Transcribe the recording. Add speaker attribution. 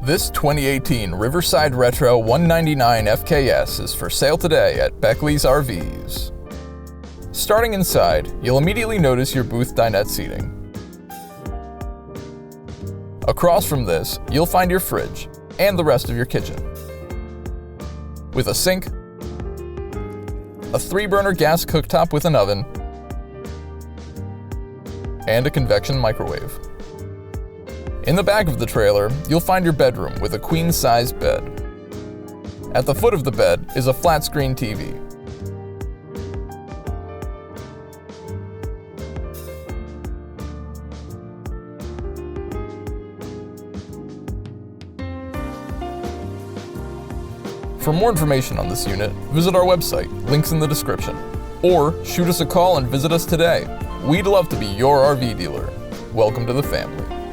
Speaker 1: This 2018 Riverside Retro 199 FKS is for sale today at Beckley's RVs. Starting inside, you'll immediately notice your booth dinette seating. Across from this, you'll find your fridge and the rest of your kitchen. With a sink, a 3-burner gas cooktop with an oven, and a convection microwave. In the back of the trailer, you'll find your bedroom with a queen-size bed. At the foot of the bed is a flat-screen TV. For more information on this unit, visit our website, links in the description, or shoot us a call and visit us today. We'd love to be your RV dealer. Welcome to the family.